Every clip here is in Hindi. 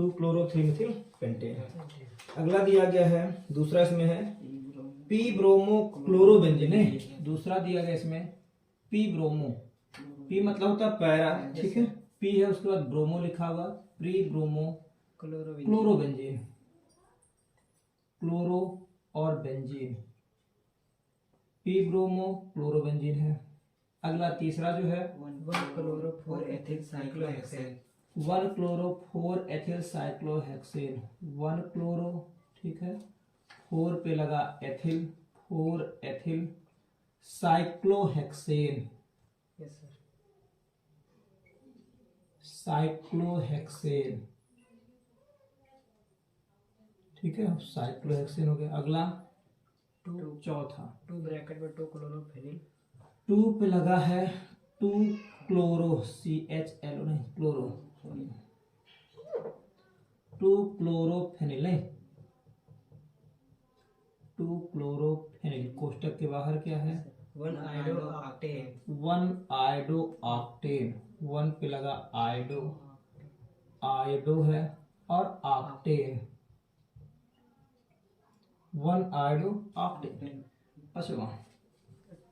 2 क्लोरो 3 मिथिल पेंटेन। अगला दिया गया है दूसरा, इसमें है पी ब्रोमो क्लोरो बेंजीन है। दूसरा दिया गया इसमें पी ब्रोमो, पी मतलब होता है पैरा, ठीक है, पी है उसके बाद ब्रोमो लिखा हुआ, pre bromo chloro benzene, chloro और benzene, p bromo chloro benzene है। अगला तीसरा जो है 1 chloro 4 ethyl cyclohexane, 1 chloro 4 ethyl cyclohexane, 1 chloro, ठीक है, 4 पे लगा ethyl, 4 ethyl cyclohexane, yes sir, cyclohexane, ठीक है, साइक्लोहेक्सेन हो गया। अगला 2 चौथा 2 ब्रैकेट में 2 क्लोरोफेनिल, 2 पे लगा है 2 क्लोरो, CHL नहीं, क्लोरो, 2 क्लोरोफेनिल नहीं, 2 क्लोरोफेनिल। कोष्टक के बाहर क्या है 1 आयोडो ऑक्टेन, 1 आयोडो ऑक्टेन, 1 पे लगा आयोडो, आयोडो है और ऑक्टेन, 1 आयोडो ऑक्टेन। पांचवा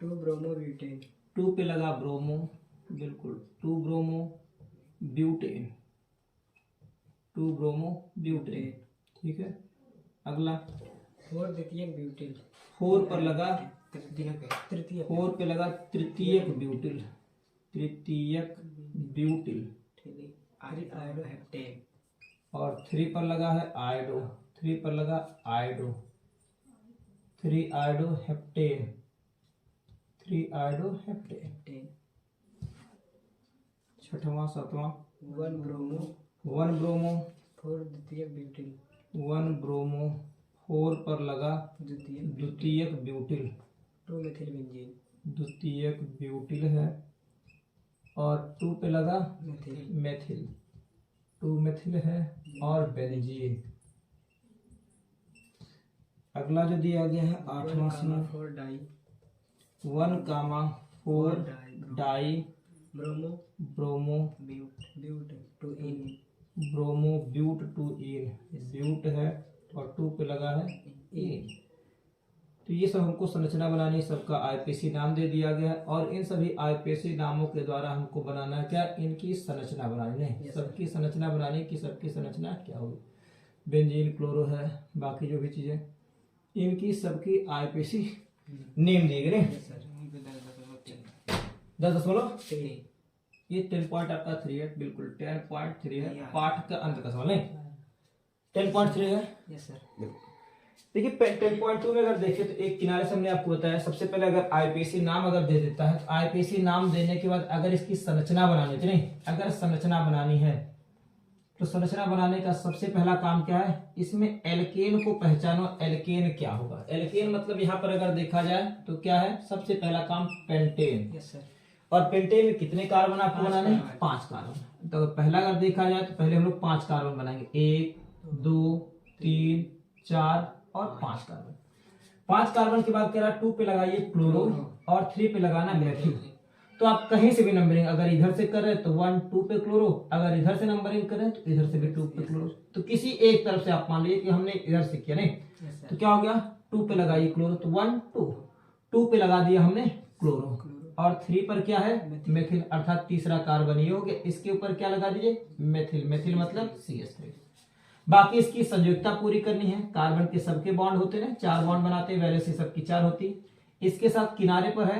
2 ब्रोमो ब्यूटेन, 2 पे लगा ब्रोमो, बिल्कुल, 2 ब्रोमो ब्यूटेन, 2 ब्रोमो ब्यूटेन, ठीक है। अगला 4 द्वितीयक ब्यूटिल, 4 पर लगा, तृतीय 4 पे लगा तृतीयक ब्यूटिल, तृतीयक ब्यूटिल, 3 आयोडो हेप्टेन, और 3 पर लगा है आयोडो, 3 पर लगा iodo, 3 iodo heptane, 3 iodo heptane. छठवां सातवां 1 ब्रोमो 1 ब्रोमो, 4 द्वितीयक ब्यूटिल, 1 ब्रोमो, 4 पर लगा द्वितीयक द्वितीयक ब्यूटिल, 2 मेथिल बेंजीन, द्वितीयक ब्यूटिल है, और 2 पे लगा मेथिल, मेथिल, 2 मेथिल है और बेंजीन। अगला जो दिया गया है 8वां इसमें 4 di 1 comma 4 di bromo bromo but 2 ene, bromo but 2 ene, but है और 2 पे लगा है इन। तो ये सब हमको संरचना बनानी है, सबका आईपीसी नाम दे दिया गया है, और इन सभी आईपीसी नामों के द्वारा हमको बनाना है क्या, इनकी संरचना बनानी है, सबकी संरचना बनानी कि सबकी संरचना क्या होगी। बेंजीन क्लोरो है, बाकी जो भी चीजें, इनकी सबकी आईपीसी नेम दिए गए। 10.3 ये 10 आपका 3 है, बिल्कुल 10.3 है, पाठ का अंत का सवाल नहीं, 10.3 है। Yes sir. देखिए 10.2 में अगर देखें तो एक किनारे से हमने आपको बताया, सबसे पहले अगर आईपीसी नाम अगर दे देता है, तो आईपीसी नाम देने के बाद अगर इसकी संरचना बनानी है, नहीं अगर संरचना बनानी है तो संरचना बनाने का सबसे पहला काम क्या है, इसमें एल्केन को पहचानो, एल्केन क्या होगा। एल्केन मतलब यहाँ पर अगर देखा जाए तो क्या है, सबसे पहला काम पेंटेन। Yes sir. और पेंटेन में कितने कार्बन आपको बनाने, 5 कार्बन। तो पहला अगर देखा जाए तो पहले हम लोग 5 कार्बन बनाएंगे, 1 2 3 4 और 5 कार्बन। 5 कार्बन के बाद कह रहा 2 पे लगाइए क्लोरो और 3 पे लगाना मेथिल। तो आप कहीं से भी नंबरिंग अगर इधर से कर रहे हैं तो 1 2 पे क्लोरो, अगर इधर से नंबरिंग कर रहे हैं तो इधर से भी 2 पे क्लोरो। तो किसी एक तरफ से आप मान लीजिए कि हमने इधर से किया, नहीं तो क्या हो गया, 2 पे लगाइए क्लोरो, तो 1 2 पे लगा दिया हमने क्लोरो, और 3 पर क्या है मेथिल, अर्थात तीसरा कार्बन ये हो गया। इसके ऊपर क्या लगा दीजिए मेथिल, मेथिल मतलब CH3। बाकी इसकी संयुक्ता पूरी करनी है, कार्बन के सबके बॉन्ड होते हैं, 4 बॉन्ड बनाते हैं, वैलेंसी सबकी 4 होती। इसके साथ किनारे पर है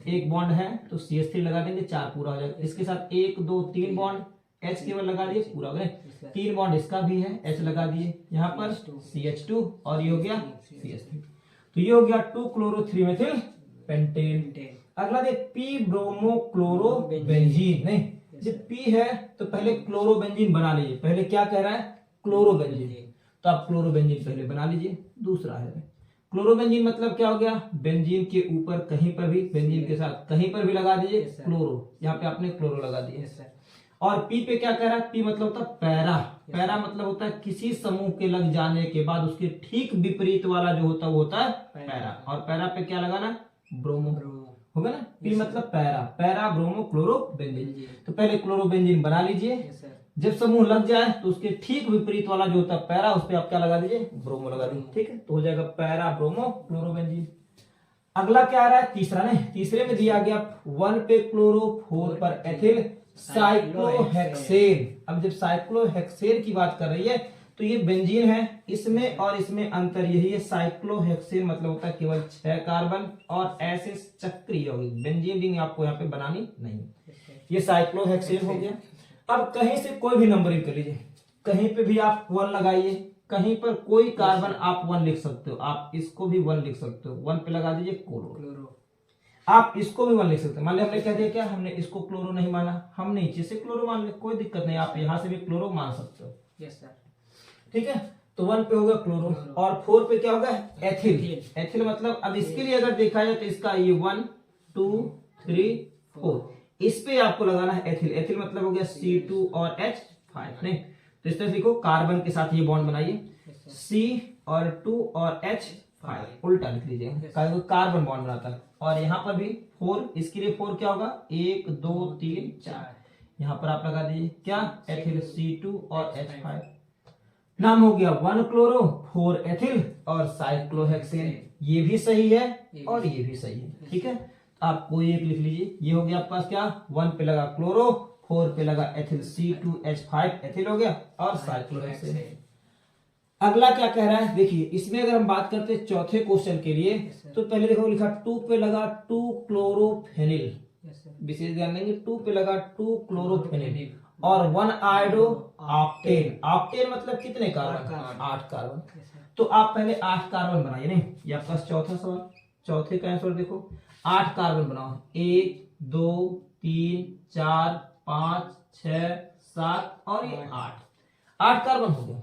एक बॉन्ड है तो CH3 लगा देंगे, 4 पूरा हो जाएगा। इसके साथ 1 2 3 बॉन्ड H केवल लगा दिए, पूरा हो गया। 3 बॉन्ड इसका भी है, H लगा दिए, यहाँ पर CH2 और ये हो गया CH3। तो ये हो गया 2 क्लोरो 3 मेथिल पेंटेन। अगला दे पी ब्रोमो क्लोरो बेंजीन। नहीं जब पी है तो पहले क्लोरो बेंजीन बना लीजिए, पहले क्या कह रहा है क्लोरो बेंजीन, तो आप क्लोरो बेंजीन पहले बना लीजिए। दूसरा है क्लोरो बेंजीन, मतलब क्या हो गया, बेंजीन के ऊपर कहीं पर भी, बेंजीन के साथ कहीं पर भी लगा दीजिए क्लोरो, यहाँ पे आपने क्लोरो लगा दिए। और पी पे क्या कह रहा है, पी मतलब होता है पैरा, पैरा मतलब होता है किसी समूह के लग जाने के बाद उसके ठीक विपरीत वाला जो होता है वो होता है पैरा, और पैरा पे क्या लगाना ब्रोमो होगा ना। पी मतलब para, para bromo chloro benzene. तो पहले क्लोरो बेंजीन बना लीजिए, जब समूह लग जाए तो उसके ठीक विपरीत वाला जो होता है पैरा, उस पे आप क्या लगा दीजिए, ब्रोमो लगा दीजिए। ठीक है, तो हो जाएगा पैरा ब्रोमो क्लोरोबेंजीन। अगला क्या आ रहा है, तीसरा ने, तीसरे में दिया गया 1 पे क्लोरो, 4 पर एथिल साइक्लोहेक्सेन। अब जब साइक्लोहेक्सेन की बात कर रही है तो ये बेंजीन है, इसमें और इसमें अंतर यही है, साइक्लोहेक्सेन मतलब होता है केवल 6 कार्बन और ऐसे चक्रीय होगी, बेंजीन रिंग आपको यहाँ पे बनानी नहीं है। ये साइक्लोहेक्सेन हो गया। अब कहीं से कोई भी नंबरिंग कर लीजिए, कहीं पे भी आप 1 लगाइए, कहीं पर कोई कार्बन आप 1 लिख सकते हो, आप इसको भी 1 लिख सकते हो, 1 पे लगा दीजिए क्लोरो। आप इसको भी 1 लिख सकते हैं। मान लिया हमने कह दिया क्या, हमने इसको क्लोरो नहीं माना, हम नीचे से क्लोरो मान ले, कोई दिक्कत नहीं, आप यहां से भी क्लोरो मान सकते हो। Yes sir. ठीक है, तो 1 पे होगा क्लोरो और 4 पे क्या होगा, एथिल। एथिल मतलब अब इसके लिए अगर देखा जाए तो इसका ये 1 2 3 4, इस पे आपको लगाना है एथिल। एथिल मतलब हो गया C2 और H5। नहीं तो इस तरह देखो, कार्बन के साथ ये बॉन्ड बनाइए, C और 2 और H5, उल्टा लिख लीजिए, कार्बन बॉन्ड बनाता है। और यहाँ पर भी 4, इसके लिए 4 क्या होगा, 1 2 3 4, यहाँ पर आप लगा दीजिए क्या, एथिल C2 और H5। नाम हो गया 1 क्लोरो 4 एथिल और साइक्लोहेक्सेन। ये भी सही है और ये भी सही है। ठीक है, आप कोई एक लिख लीजिए। ये हो गया आपके पास क्या, 1 पे लगा क्लोरो, 4 पे लगा एथिल C2H5 एथिल हो गया और साइक्लोहेक्सेन। अगला क्या कह रहा है, देखिए इसमें अगर हम बात करते हैं चौथे क्वेश्चन के लिए, तो पहले देखो लिखा 2 पे लगा 2 क्लोरोफेनिल, विशेष ध्यान देंगे, 2 पे लगा 2 क्लोरोफेनिल और 1 आयोडो ऑक्टेन। ऑक्टेन मतलब कितने कार्बन, 8 कार्बन। तो आप पहले 8 कार्बन बनाइए। नहीं, ये आपके पास चौथा सवाल, चौथे का आंसर देखो, 8 कार्बन बनाओ, 1 2 3 4 5 6 7 और ये 8 कार्बन हो गया।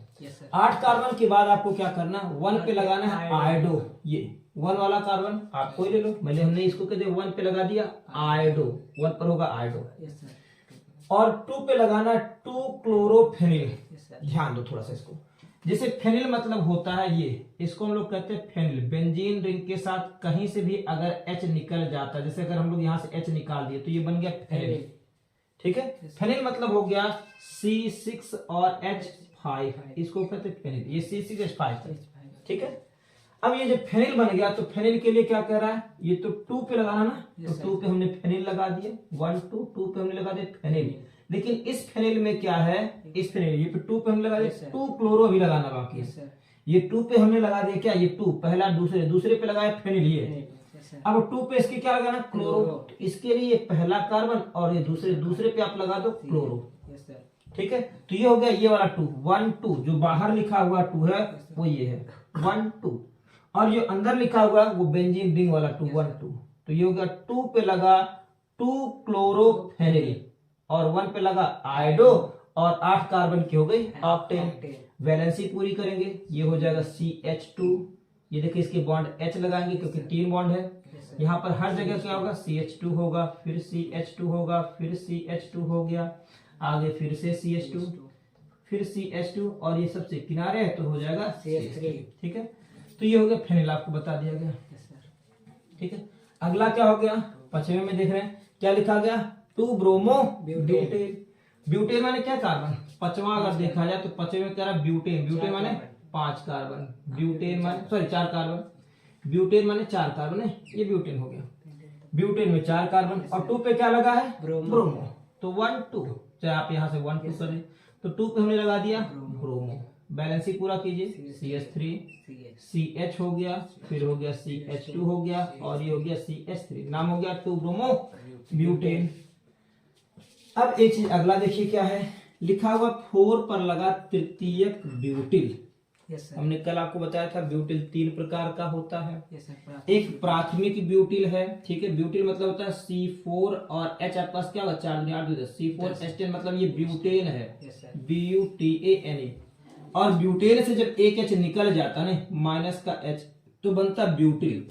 8 कार्बन के बाद आपको क्या करना, 1 पे लगाना है आयोडो। ये 1 वाला कार्बन आप कोई ले लो, मैंने हमने इसको कहते 1 पे लगा दिया आयोडो, 1 पर होगा आयोडो। और 2 पे लगाना 2 क्लोरोफेनिल। ध्यान दो थोड़ा सा इसको, जैसे फेनिल मतलब होता है ये, इसको हम लोग कहते हैं फेनिल। बेंजीन रिंग के साथ कहीं से भी अगर H निकल जाता है, जैसे अगर हम लोग यहाँ से H निकाल दिए तो ये बन गया फेनिल। ठीक है, फेनिल मतलब हो गया C6 और H5, इसको कहते हैं फेनिल, ये C6H5। ठीक है, अब ये जो फेनिल बन गया तो फेनिल के लिए क्या कह रहा है, ये तो 2 पे लगाना ना, तो 2 पे हमने फेनिल लगा दिए, 1 2 पे हमने लगा दिया फेनिल। लेकिन इस फेनिल में क्या है, इस फेनिल ये पे 2 पे हमने लगा दिया, 2 क्लोरो भी लगाना बाकी है। ये 2 पे हमने लगा दिया क्या, ये 2 पहला, दूसरे पे लगाया फेनिल ये। अब 2 पे इसके क्या लगाना, क्लोरो। इसके लिए पहला कार्बन और ये दूसरे पे आप लगा दो क्लोरो। ठीक है, तो ये हो गया ये वाला 2 1 2, जो बाहर लिखा हुआ 2 है वो ये है 1 2, और जो अंदर लिखा हुआ वो बेंजीन रिंग वाला 2 1 2। तो ये हो गया 2 पे लगा 2 क्लोरोफेनिल और 1 पे लगा आयोडो और 8 कार्बन की हो गई ऑक्टेन। वैलेंसी पूरी करेंगे, ये हो जाएगा CH2। ये देखिए इसके बॉन्ड H लगाएंगे क्योंकि 3 बॉन्ड है। यहाँ पर हर जगह क्या होगा, CH2 होगा, फिर CH2 होगा, फिर CH2 हो गया, आगे फिर से CH2, फिर CH2 और ये सबसे किनारे है तो हो जाएगा CH3। ठीक है, तो ये हो गया फेनिल, आपको बता दिया गया। ठीक है, अगला क्या हो गया, 5वें में देख रहे हैं क्या लिखा गया, 2 ब्रोमो ब्यूटेन। ब्यूटेन माने क्या, कार्बन। 5वां अगर देखा जाए तो 5वें में क्या रहा, ब्यूटेन। ब्यूटेन माने 5 कार्बन, ब्यूटेन माने 4 कार्बन, ब्यूटेन माने 4 कार्बन है, ये ब्यूटेन हो गया। ब्यूटेन में 4 कार्बन और 2 पे क्या लगा है, ब्रोमो। तो 1 2, चाहे आप यहाँ से 1 2 कर दें, तो 2 पे हमने लगा दिया ब्रोमो। बैलेंसिंग पूरा कीजिए, CH3 CH हो गया, फिर हो गया CH2 हो गया और ये हो गया CH3, नाम हो गया 2 ब्रोमो ब्यूटेन। अब एक चीज अगला देखिए क्या है, लिखा हुआ 4 पर लगा तृतीयक ब्यूटिल। हमने कल आपको बताया था ब्यूटिल 3 प्रकार का होता है। एक प्राथमिक ब्यूटिल है, ठीक है, ब्यूटिल मतलब होता है C4 और H, आपके पास क्या होगा 4 8 10, C4H10 मतलब ये ब्यूटेन है, BUTANE। और ब्यूटेन से जब एक H निकल जाता है ना, माइनस का H, तो बनता ब्यूटिल।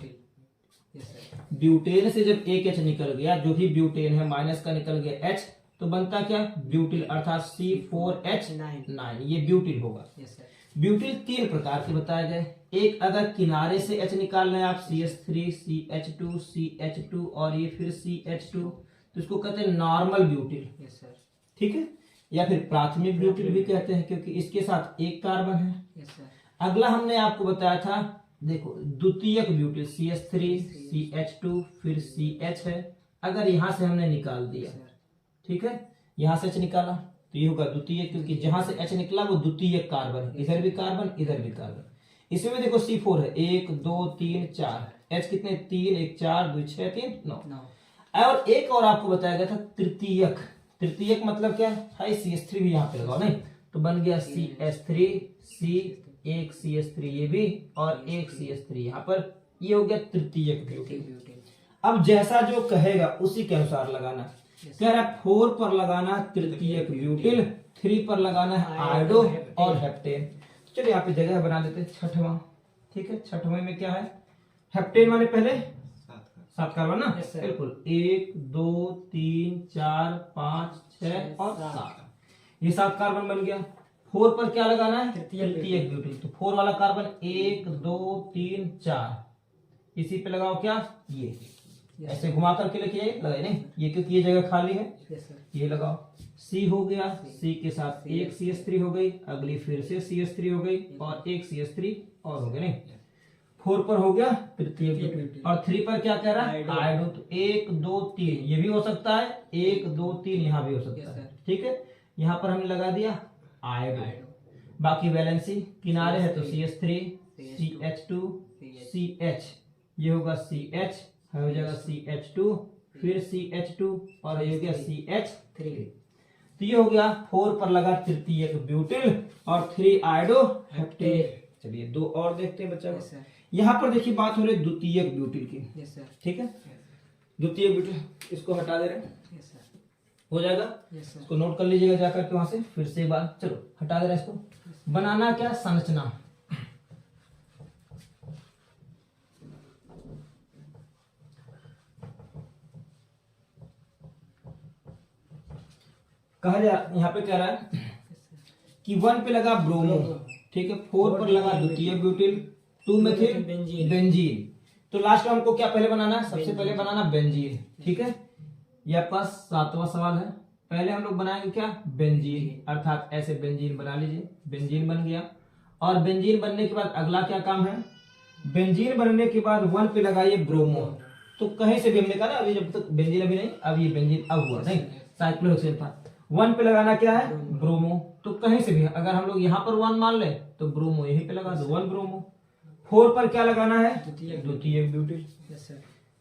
ब्यूटेन से जब एक H निकल गया, जो भी ब्यूटेन है माइनस का निकल गया H, तो बनता क्या, ब्यूटिल, अर्थात C4H9, ये ब्यूटिल होगा। ब्यूटिल 3 प्रकार के बताए गए। एक अगर किनारे से H निकालना है आप, CH3 CH2 CH2 और ये फिर CH2, तो इसको कहते हैं नॉर्मल ब्यूटिल। ठीक है, या फिर प्राथमिक ब्यूटिल भी कहते हैं, क्योंकि इसके साथ एक कार्बन है। Yes sir. अगला हमने आपको बताया था, देखो द्वितीयक ब्यूटिल CH3 CH2 फिर CH है। अगर यहां से हमने निकाल दिया, ठीक है, यहां से H निकाला तो ये होगा द्वितीयक, क्योंकि जहां से H निकला वो द्वितीयक कार्बन है। इधर भी कार्बन, इधर भी कार्बन। इसमें भी देखो C4 है, 1 2 3 4, H कितने 3, 1 4 2 6 3 9। और एक और आपको बताया गया था तृतीयक। तृतीयक मतलब क्या है, CH3 भी यहाँ पे लगाओ, नहीं तो बन गया CH3 C, एक CH3 ये भी और एक CH3 यहाँ पर, ये हो गया तृतीयक ब्यूटिल। अब जैसा जो कहेगा उसी के अनुसार लगाना। कह रहा है 4 पर लगाना तृतीयक ब्यूटिल, 3 पर लगाना है आयोडो और हेप्टेन। चलिए यहाँ पे जगह बना देते हैं, छठवां, ठीक है। छठवें में क्या है, हेप्टेन माने पहले 7 कार्बन ना, बिल्कुल, 1 2 3 4 5 6 और 7, ये 7 कार्बन बन गया। 4 पर क्या लगाना है, तृतीयक ब्यूटिल, तो 4 वाला कार्बन 1 2 3 4, इसी पे लगाओ क्या, ये ऐसे घुमा करके लेके लगाए, नहीं ये क्योंकि ये जगह खाली है, ये लगाओ। C हो गया, C के साथ एक CH3 हो गई, अगली फिर से CH3 हो गई और एक CH3 और हो गया, नहीं 4 पर हो गया तृतीय ब्यूटिल। और 3 पर क्या कह रहा है, आयोडो, तो 1 2 3 ये भी हो सकता है, 1 2 3 यहाँ भी हो सकता है, ठीक है। यहाँ पर हमने लगा दिया आयोडो। बाकी वैलेंसी किनारे है तो CH3 CH2 CH, ये होगा CH, हो जाएगा CH2 फिर CH2 और ये हो गया CH3। तो ये हो गया 4 पर लगा तृतीयक ब्यूटिल और 3 आयोडो हेप्टेन। चलिए 2 और देखते हैं बच्चा। यहाँ पर देखिए बात हो रही है द्वितीयक ब्यूटिल की, ठीक है। द्वितीयक ब्यूटिल इसको हटा दे रहे हैं, हो जाएगा, इसको नोट कर लीजिएगा जाकर के वहां से फिर से एक बार। चलो हटा दे रहे हैं इसको। बनाना क्या, संरचना। कहा जा यहाँ पे कह रहा है कि 1 पे लगा ब्रोमो, ठीक है, 4 पर लगा द्वितीय ब्यूटिल, 2 मेथिल बेंजीन। तो लास्ट में हमको क्या पहले बनाना है, सबसे पहले बनाना बेंजीन, ठीक है। ये आपका 7वां सवाल है। पहले हम लोग बनाएंगे क्या, बेंजीन, अर्थात ऐसे बेंजीन बना लीजिए। बेंजीन बन गया और बेंजीन बनने के बाद अगला क्या काम है, बेंजीन बनने के बाद 1 पे लगाइए ब्रोमो। तो कहीं से भी हमने कहा ना, अभी जब तक बेंजीन अभी नहीं, अब ये बेंजीन अब हुआ नहीं, साइक्लोहेक्सेन था। 1 पे लगाना क्या है, ब्रोमो। तो कहीं से भी अगर हम लोग यहाँ पर 1 मान ले तो ब्रोमो यहीं पे लगा दो, 1 ब्रोमो। 4 पर क्या लगाना है, द्वितीयक ब्यूटिल।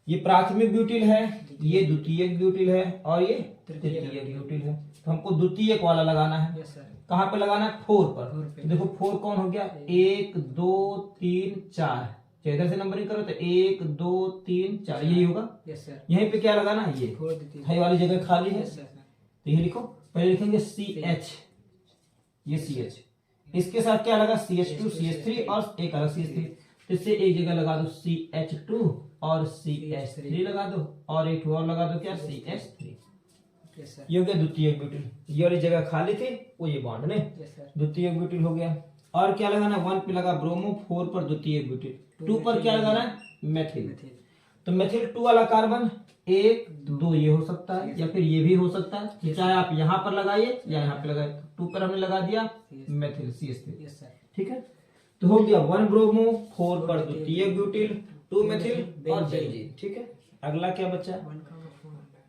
ये प्राथमिक ब्यूटिल है, ये द्वितीयक ब्यूटिल है और ये तृतीयक ब्यूटिल है। तो हमको द्वितीयक वाला लगाना है। कहाँ पे लगाना है, 4 पर। तो देखो 4 कौन हो गया, 1 2 3 4, इधर से नंबरिंग करो तो 1 2 3 4 यही होगा। यहीं पे क्या लगाना है, ये वाली जगह खाली है तो ये लिखो। पहले लिखेंगे CH, ये CH, इसके साथ क्या लगा CH2 CH3 और एक अलग CH3, तो इससे एक जगह लगा दो CH2 और CH3 लगा दो और एक और लगा दो क्या, CH3। ये हो गया द्वितीयक ब्यूटिल। ये वाली जगह खाली थी वो ये बॉन्ड ने, द्वितीयक ब्यूटिल हो गया। और क्या लगाना, 1 पे लगा ब्रोमो, 4 पर द्वितीयक ब्यूटिल, 2 पर क्या लगाना है, मेथिल। तो मेथिल 2 वाला कार्बन 1 2 ये हो सकता है या फिर ये भी हो सकता है, चाहे आप यहाँ पर लगाइए या यहाँ पे लगाइए। 2 पर हमने लगा दिया मेथिल CH3, ठीक है। तो हो गया 1 ब्रोमो, 4 पर द्वितीयक ब्यूटिल, 2 मेथिल और बेंजीन, ठीक है। अगला क्या बचा,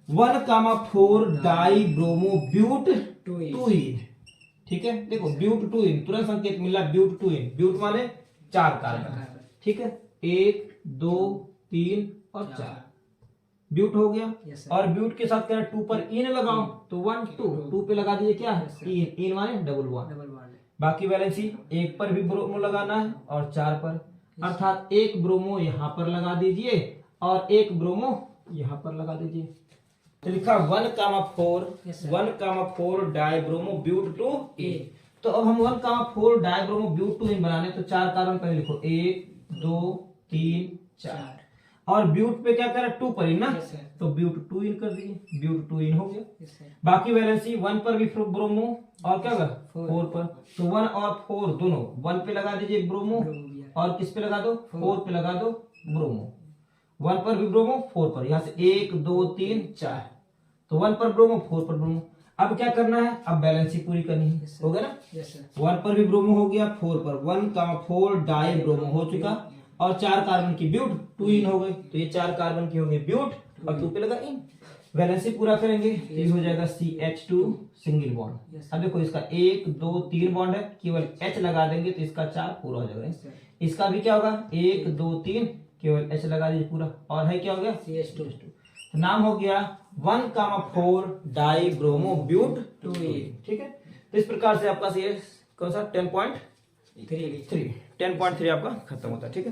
1,4 डाई ब्रोमो ब्यूट टूइन, ठीक है। देखो ब्यूट टूइन, तुरंत संकेत मिला, ब्यूट टूइन, ब्यूट माने 4 कार्बन, ठीक है। 1 2 3 और 4 ब्यूट हो गया। और ब्यूट के साथ क्या 2 पर इन लगाओ तो 1 2 पे लगा दीजिए क्या, इन माने डबल बॉन्ड। बाकी वैलेंसी 1 पर भी ब्रोमो लगाना है और 4 पर, अर्थात 1 ब्रोमो यहाँ पर लगा दीजिए और 1 ब्रोमो यहाँ पर लगा दीजिए। तो लिखा 1,4 डाई ब्रोमो ब्यूट टू इन। तो अब हम 1,4 डाई ब्रोमो ब्यूट टू इन बनाने, तो 4 कार्बन पहले लिखो, 1 2 3 4 और ब्यूट पे क्या करें, 2 पर इन ना, तो ब्यूट 2 इन कर दिए, ब्यूट 2 इन हो गया। बाकी वैलेंसी 1 पर भी ब्रोमो और क्या होगा 4 पर, तो 1 और 4 दोनों 1 पे लगा दीजिए ब्रोमो और किस पे लगा दो, 4 पे लगा दो ब्रोमो। 1 पर भी ब्रोमो, 4 पर, यहाँ से 1 2 3 4, तो 1 पर ब्रोमो 4 पर ब्रोमो। अब क्या करना है, अब बैलेंसिंग पूरी करनी है, हो गया ना। Yes sir. 1 पर भी ब्रोमो हो गया, 4 पर 1,4 डाई ब्रोमो हो चुका, और 4 कार्बन की ब्यूट 2 इन हो गए, तो ये 4 कार्बन की होंगे ब्यूट और 2 पे लगा इन। वैलेंसी पूरा करेंगे तो ये हो जाएगा CH2 सिंगल बॉन्ड। अब देखो इसका 1 2 3 बॉन्ड है, केवल H लगा देंगे तो इसका 4 पूरा हो जाएगा। इसका भी क्या होगा, 1 2 3, केवल H लगा दीजिए पूरा, और है क्या हो गया CH2 तो नाम हो गया 1,4 डाई ब्रोमो ब्यूट 2A। ठीक है। तो इस प्रकार से आपका ये कौन सा 10.3 10.3 आपका खत्म होता है, ठीक है।